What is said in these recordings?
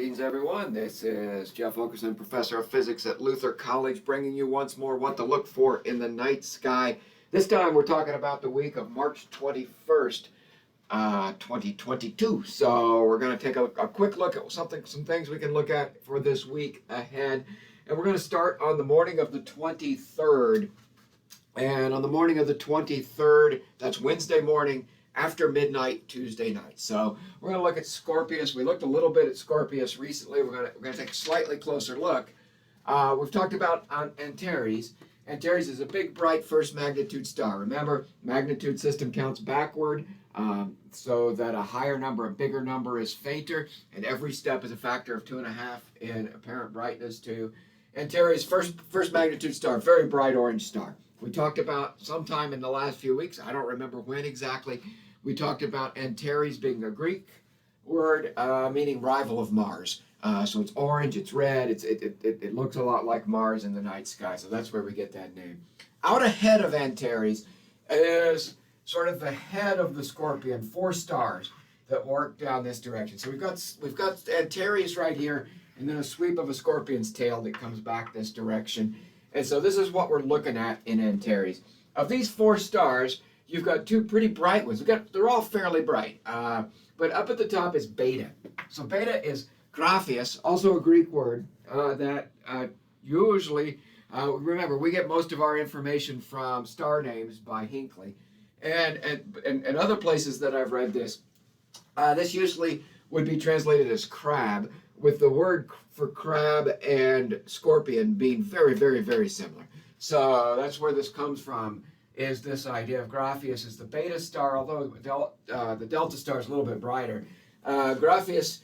Greetings, everyone. This is Jeff Wilkerson, Professor of Physics at Luther College, bringing you once more what to look for in the night sky. This time we're talking about the week of March 21st, 2022. So we're going to take a quick look at some things we can look at for this week ahead. And we're going to start on the morning of the 23rd. And on the morning of the 23rd, that's Wednesday morning, after midnight Tuesday night. So we're going to look at Scorpius. We looked a little bit at Scorpius recently. We're going to take a slightly closer look. We've talked about Antares. Antares is a big, bright first magnitude star. Remember, magnitude system counts backward, so that a higher number, a bigger number is fainter, and every step is a factor of 2.5 in apparent brightness to Antares, first magnitude star, very bright orange star. We talked about sometime in the last few weeks, I don't remember when exactly, we talked about Antares being a Greek word meaning rival of Mars. So it's orange, it's red, it looks a lot like Mars in the night sky, so that's where we get that name. Out ahead of Antares is sort of the head of the Scorpion, 4 stars that work down this direction. So we've got Antares right here, and then a sweep of a Scorpion's tail that comes back this direction. And so this is what we're looking at in Antares. Of these 4 stars, you've got 2 pretty bright ones. They're all fairly bright, but up at the top is Beta. So Beta is Graffias, also a Greek word that usually, remember, we get most of our information from star names by Hinckley. And other places that I've read this, this usually would be translated as crab, with the word for crab and scorpion being very, very, very similar. So that's where this comes from, is this idea of Graffias as the beta star, although the delta star is a little bit brighter. Graffias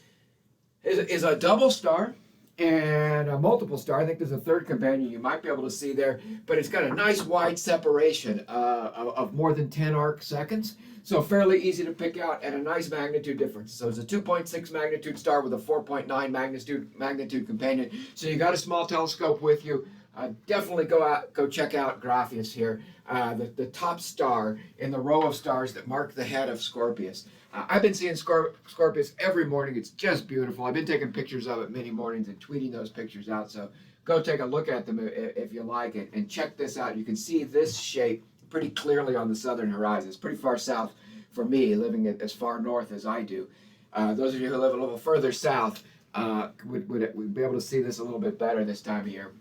is a double star and a multiple star. I think there's a third companion you might be able to see there, but it's got a nice wide separation of more than 10 arc seconds. So fairly easy to pick out and a nice magnitude difference. So it's a 2.6 magnitude star with a 4.9 magnitude companion. So you got a small telescope with you. Definitely go check out Graffias here, the top star in the row of stars that mark the head of Scorpius. I've been seeing Scorpius every morning. It's just beautiful. I've been taking pictures of it many mornings and tweeting those pictures out. So go take a look at them if you like it, and check this out. You can see this shape pretty clearly on the southern horizon. It's pretty far south for me, living as far north as I do. Those of you who live a little further south would be able to see this a little bit better this time of year,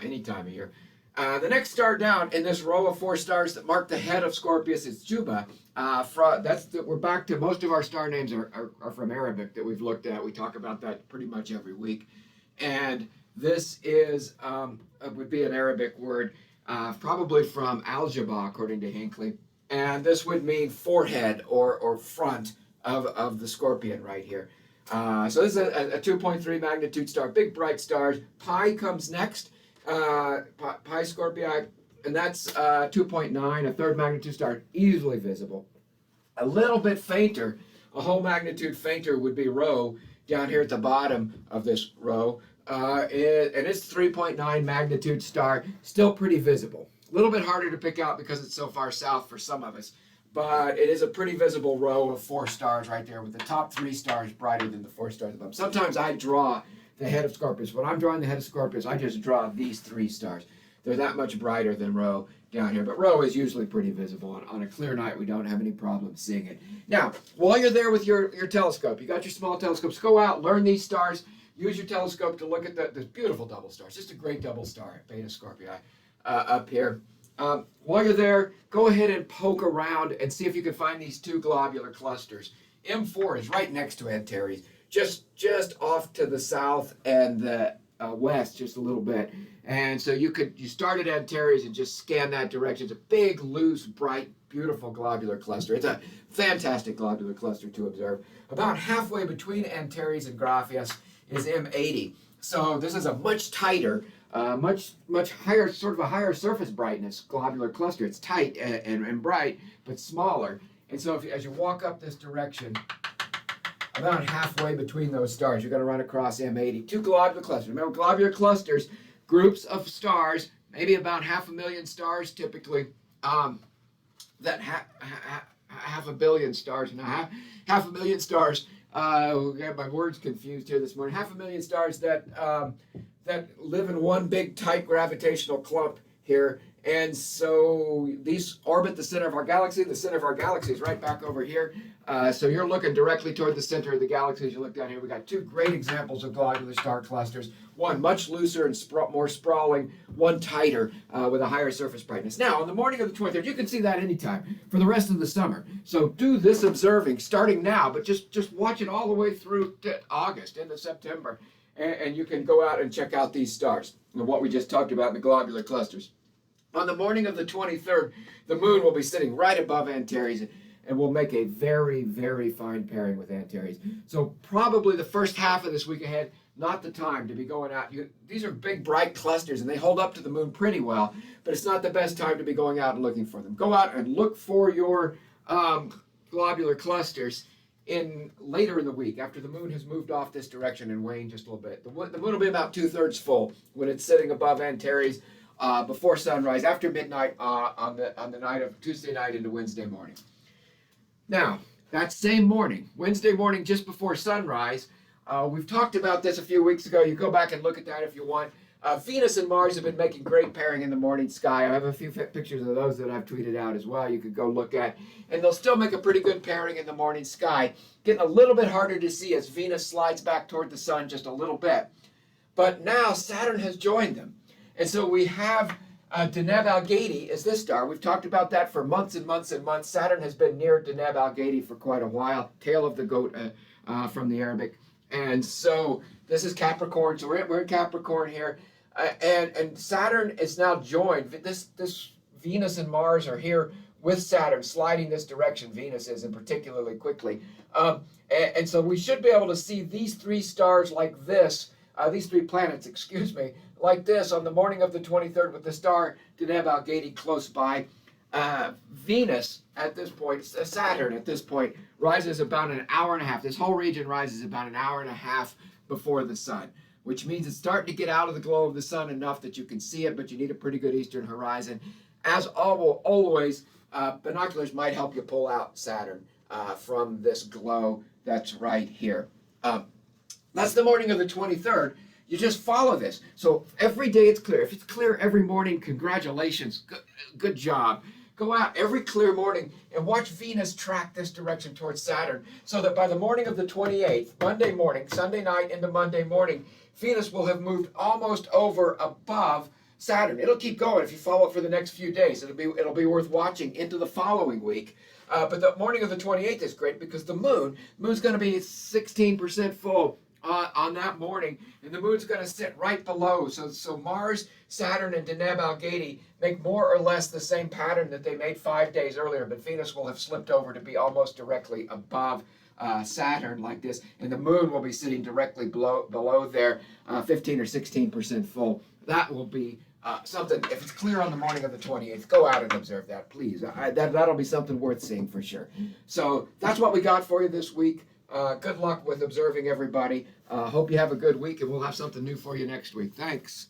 any time of year. The next star down in this row of 4 stars that mark the head of Scorpius is Juba. We're back to most of our star names are from Arabic that we've looked at. We talk about that pretty much every week. And this is would be an Arabic word, probably from Al-Jaba, according to Hinckley. And this would mean forehead or front of the Scorpion right here. So this is a 2.3 magnitude star, big bright stars. Pi comes next, Pi Scorpii, and that's 2.9, a third magnitude star, easily visible. A little bit fainter, a whole magnitude fainter would be Rho, down here at the bottom of this row. And it's 3.9 magnitude star, still pretty visible. A little bit harder to pick out because it's so far south for some of us, but it is a pretty visible row of 4 stars right there, with the top 3 stars brighter than the 4 stars above. Sometimes I draw the head of Scorpius. When I'm drawing the head of Scorpius, I just draw these 3 stars. They're that much brighter than Rho down here, but Rho is usually pretty visible. On a clear night, we don't have any problem seeing it. Now, while you're there with your telescope, you got your small telescopes, go out, learn these stars, use your telescope to look at this beautiful double star. It's just a great double star, Beta Scorpii, up here. While you're there, go ahead and poke around and see if you can find these 2 globular clusters. M4 is right next to Antares, just off to the south and the west just a little bit. And so you start at Antares and just scan that direction. It's a big, loose, bright, beautiful globular cluster. It's a fantastic globular cluster to observe. About halfway between Antares and Graffias is M80. So this is a much tighter, much higher, sort of a higher surface brightness globular cluster. It's tight and bright, but smaller. And so as you walk up this direction, about halfway between those stars, you're going to run across M80. 2 globular clusters. Remember, globular clusters, groups of stars, maybe about 500,000 stars typically, that half a billion stars, and half a million stars Got my words confused here this morning. 500,000 stars that live in one big tight gravitational clump here. And so these orbit the center of our galaxy. The center of our galaxy is right back over here. So you're looking directly toward the center of the galaxy as you look down here. We got two great examples of globular star clusters. One much looser and more sprawling, one tighter with a higher surface brightness. Now, on the morning of the 23rd, you can see that anytime for the rest of the summer. So do this observing starting now, but just watch it all the way through to August into September. And you can go out and check out these stars and what we just talked about in the globular clusters. On the morning of the 23rd, the moon will be sitting right above Antares and will make a very, very fine pairing with Antares. So probably the first half of this week ahead, not the time to be going out. These are big, bright clusters, and they hold up to the moon pretty well, but it's not the best time to be going out and looking for them. Go out and look for your globular clusters later in the week, after the moon has moved off this direction and waned just a little bit. The moon will be about 2/3 full when it's sitting above Antares before sunrise, after midnight on the night of Tuesday night into Wednesday morning. Now, that same morning, Wednesday morning, just before sunrise, we've talked about this a few weeks ago. You go back and look at that if you want. Venus and Mars have been making great pairing in the morning sky. I have a few pictures of those that I've tweeted out as well you could go look at. And they'll still make a pretty good pairing in the morning sky. Getting a little bit harder to see as Venus slides back toward the sun just a little bit. But now Saturn has joined them. And so we have Deneb Algadi is this star. We've talked about that for months and months and months. Saturn has been near Deneb Algadi for quite a while. Tail of the goat from the Arabic. And so this is Capricorn. So we're in Capricorn here. And Saturn is now joined. This Venus and Mars are here with Saturn, sliding this direction. Venus is, and particularly quickly. And so we should be able to see these three stars like this, these three planets, excuse me, like this on the morning of the 23rd with the star Deneb Algadi close by. Venus at this point, Saturn at this point, rises about an hour and a half. This whole region rises about an hour and a half before the sun, which means it's starting to get out of the glow of the sun enough that you can see it, but you need a pretty good eastern horizon. As always, binoculars might help you pull out Saturn from this glow that's right here. That's the morning of the 23rd. You just follow this. So every day it's clear. If it's clear every morning, congratulations. Good job. Go out every clear morning and watch Venus track this direction towards Saturn so that by the morning of the 28th, Monday morning, Sunday night into Monday morning, Venus will have moved almost over above Saturn. It'll keep going if you follow it for the next few days. It'll be worth watching into the following week. But the morning of the 28th is great because the moon's going to be 16% full on that morning, and the moon's going to sit right below. So Mars, Saturn, and Deneb Algadi make more or less the same pattern that they made 5 days earlier, but Venus will have slipped over to be almost directly above Saturn like this, and the moon will be sitting directly below there, 15 or 16% full. That will be something. If it's clear on the morning of the 28th, go out and observe that, please. That'll be something worth seeing for sure. So that's what we got for you this week. Good luck with observing, everybody. Hope you have a good week, and we'll have something new for you next week. Thanks.